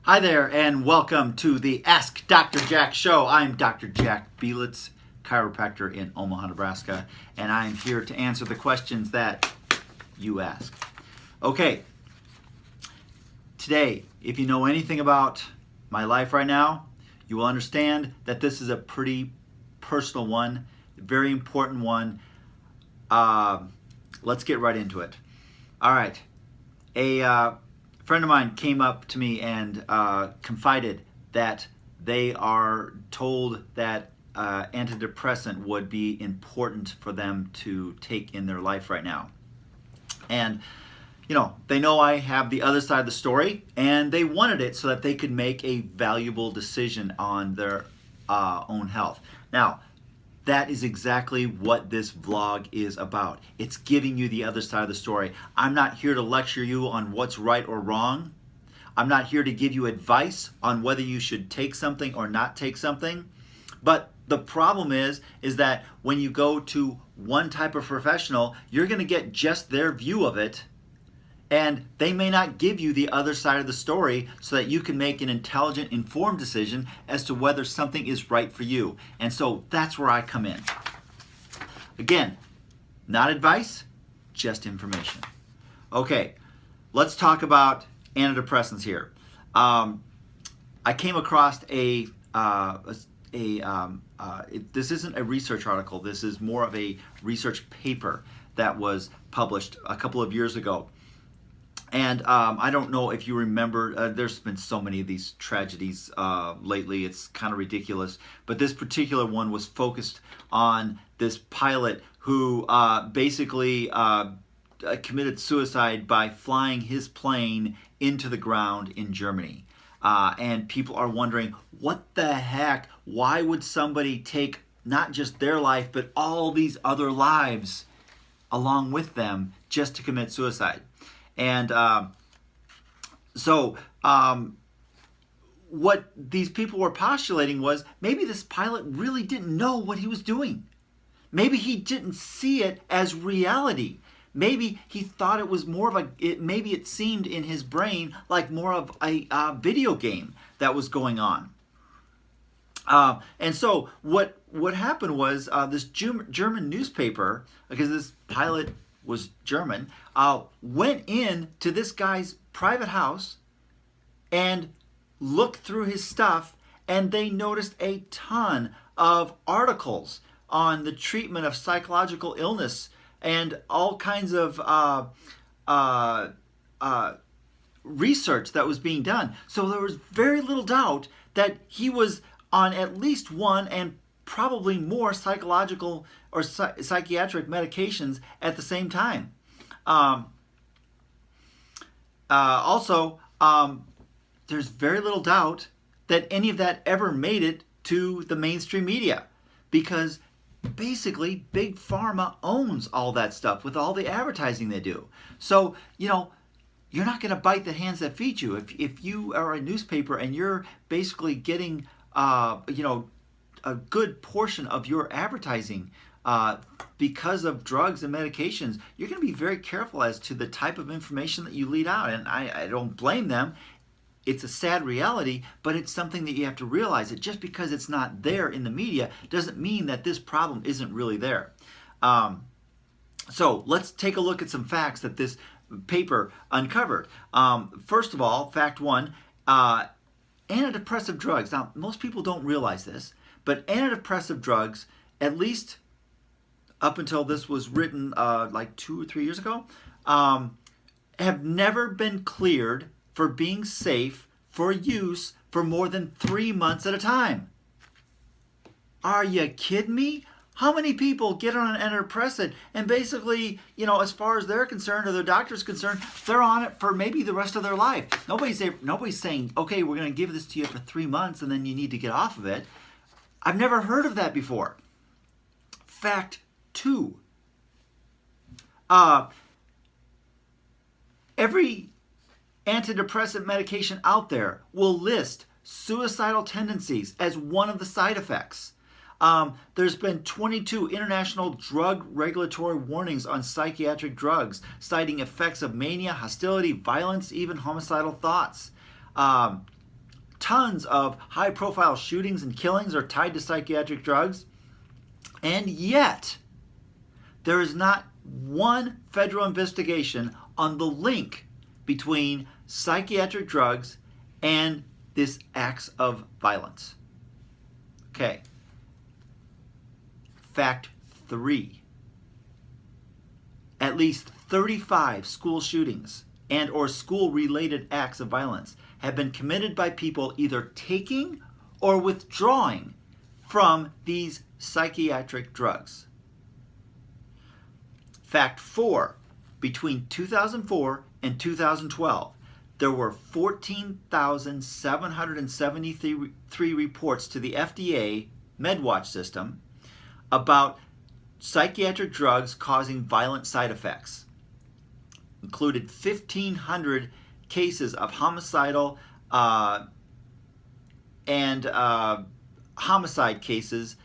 Hi there, and welcome to the Ask Dr. Jack show. I'm Dr. Jack Belitz, chiropractor in Omaha, Nebraska, and I'm here to answer the questions that you ask. Okay, today, if you know anything about my life right now, you will understand that this is a pretty personal one, a very important one. Let's get right into it. All right, a friend of mine came up to me and confided that they are told that antidepressant would be important for them to take in their life right now. And they know I have the other side of the story, and they wanted it so that they could make a valuable decision on their own health. Now, that is exactly what this vlog is about. It's giving you the other side of the story. I'm not here to lecture you on what's right or wrong. I'm not here to give you advice on whether you should take something or not take something. But the problem is that when you go to one type of professional, you're going to get just their view of it, and they may not give you the other side of the story so that you can make an intelligent, informed decision as to whether something is right for you. And so that's where I come in. Again, not advice, just information. Okay, let's talk about antidepressants here. I came across this isn't a research article. This is more of a research paper that was published a couple of years ago. And I don't know if you remember, there's been so many of these tragedies lately, it's kind of ridiculous. But this particular one was focused on this pilot who basically committed suicide by flying his plane into the ground in Germany. And people are wondering, what the heck? Why would somebody take not just their life, but all these other lives along with them just to commit suicide? And what these people were postulating was maybe this pilot really didn't know what he was doing. Maybe he didn't see it as reality. Maybe he thought it was more of maybe it seemed in his brain like more of a video game that was going on. And so what happened was this German newspaper, because this pilot was German, went in to this guy's private house and looked through his stuff, and they noticed a ton of articles on the treatment of psychological illness and all kinds of research that was being done. So there was very little doubt that he was on at least one and probably more psychological or psychiatric medications at the same time. Also, there's very little doubt that any of that ever made it to the mainstream media, because basically Big Pharma owns all that stuff with all the advertising they do. So, you're not going to bite the hands that feed you. If you are a newspaper and you're basically getting, a good portion of your advertising because of drugs and medications, you're going to be very careful as to the type of information that you lead out. And I don't blame them. It's a sad reality, but it's something that you have to realize that just because it's not there in the media doesn't mean that this problem isn't really there. So let's take a look at some facts that this paper uncovered. First of all, fact one, antidepressive drugs. Now, most people don't realize this, but antidepressive drugs, at least up until this was written like 2 or 3 years ago, have never been cleared for being safe for use for more than 3 months at a time. Are you kidding me? How many people get on an antidepressant and basically, as far as they're concerned or their doctor's concerned, they're on it for maybe the rest of their life? Nobody's saying, okay, we're going to give this to you for 3 months and then you need to get off of it. I've never heard of that before. Fact two. Every antidepressant medication out there will list suicidal tendencies as one of the side effects. There's been 22 international drug regulatory warnings on psychiatric drugs, citing effects of mania, hostility, violence, even homicidal thoughts. tons of high-profile shootings and killings are tied to psychiatric drugs, and yet there is not one federal investigation on the link between psychiatric drugs and this acts of violence. Okay. Fact 3. At least 35 school shootings and or school-related acts of violence have been committed by people either taking or withdrawing from these psychiatric drugs. Fact 4. Between 2004 and 2012, there were 14,773 reports to the FDA MedWatch system about psychiatric drugs causing violent side effects. Included 1,500 cases of homicidal and homicide cases,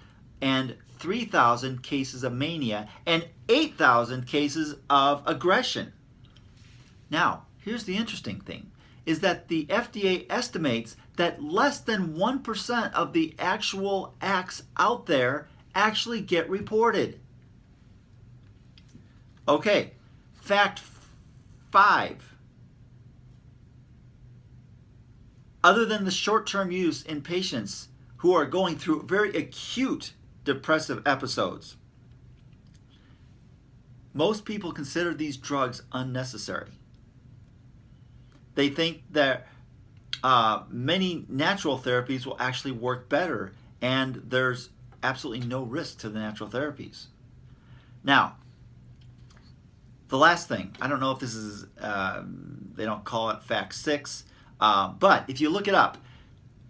and 3,000 cases of mania, and 8,000 cases of aggression. Now, here's the interesting thing, is that the FDA estimates that less than 1% of the actual acts out there actually get reported. Okay, fact 5. Other than the short-term use in patients who are going through very acute depressive episodes, most people consider these drugs unnecessary. They think that many natural therapies will actually work better, and there's absolutely no risk to the natural therapies. Now, the last thing, I don't know if this is, they don't call it fact 6, but if you look it up,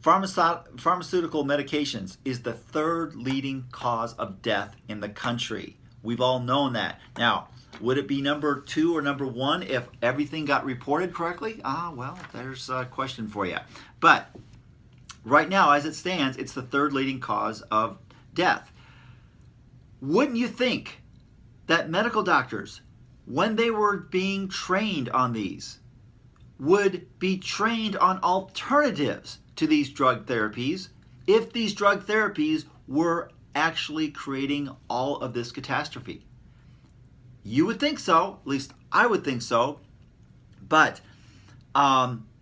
pharmaceutical medications is the 3rd leading cause of death in the country. We've all known that. Now, would it be number 2 or number 1 if everything got reported correctly? Well, there's a question for you. But right now, as it stands, it's the 3rd leading cause of death. Wouldn't you think that medical doctors, when they were being trained on these, would be trained on alternatives to these drug therapies if these drug therapies were actually creating all of this catastrophe? You would think so, at least I would think so, but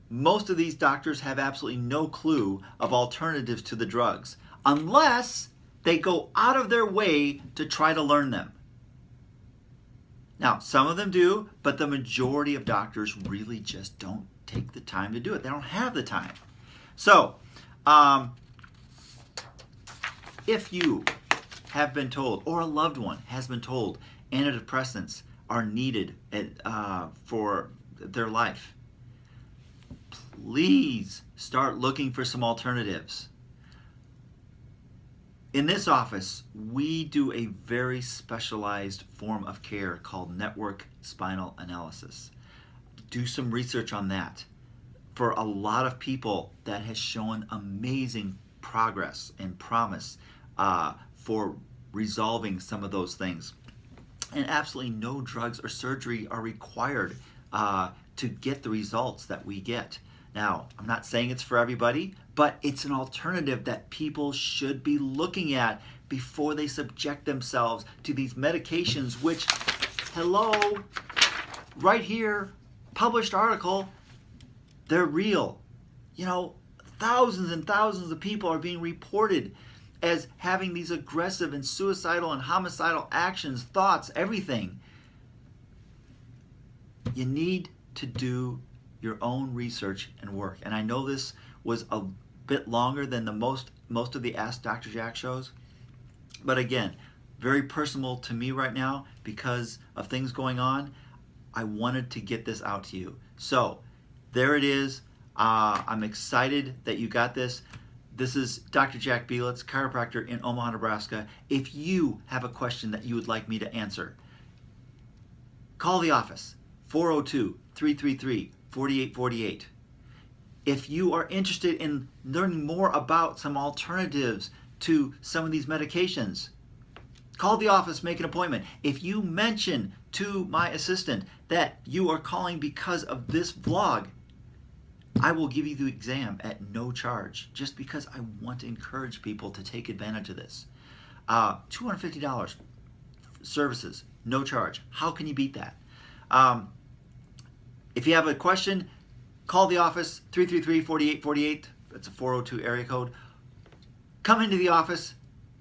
most of these doctors have absolutely no clue of alternatives to the drugs, unless they go out of their way to try to learn them. Now, some of them do, but the majority of doctors really just don't take the time to do it. They don't have the time. So, if you have been told, or a loved one has been told, antidepressants are needed for their life, please start looking for some alternatives. In this office, we do a very specialized form of care called network spinal analysis. Do some research on that. For a lot of people, that has shown amazing progress and promise for resolving some of those things. And absolutely no drugs or surgery are required to get the results that we get. Now, I'm not saying it's for everybody, but it's an alternative that people should be looking at before they subject themselves to these medications, which, hello, right here, published article, they're real. You know, thousands and thousands of people are being reported as having these aggressive and suicidal and homicidal actions, thoughts, everything. You need to do your own research and work. And I know this was a bit longer than the most of the Ask Dr. Jack shows, but again, very personal to me right now because of things going on. I wanted to get this out to you. So there it is. I'm excited that you got this. This is Dr. Jack Belitz, chiropractor in Omaha, Nebraska. If you have a question that you would like me to answer, call the office, 402-333-4848. If you are interested in learning more about some alternatives to some of these medications, call the office, make an appointment. If you mention to my assistant that you are calling because of this vlog, I will give you the exam at no charge just because I want to encourage people to take advantage of this. $250 services, no charge. How can you beat that? If you have a question, call the office, 333-4848. That's a 402 area code. Come into the office,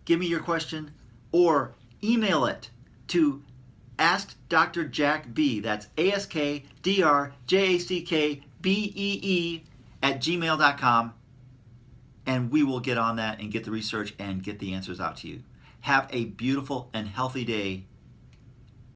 give me your question, or email it to Ask Dr. Jack B. That's AskDrJackBee @gmail.com, and we will get on that and get the research and get the answers out to you. Have a beautiful and healthy day,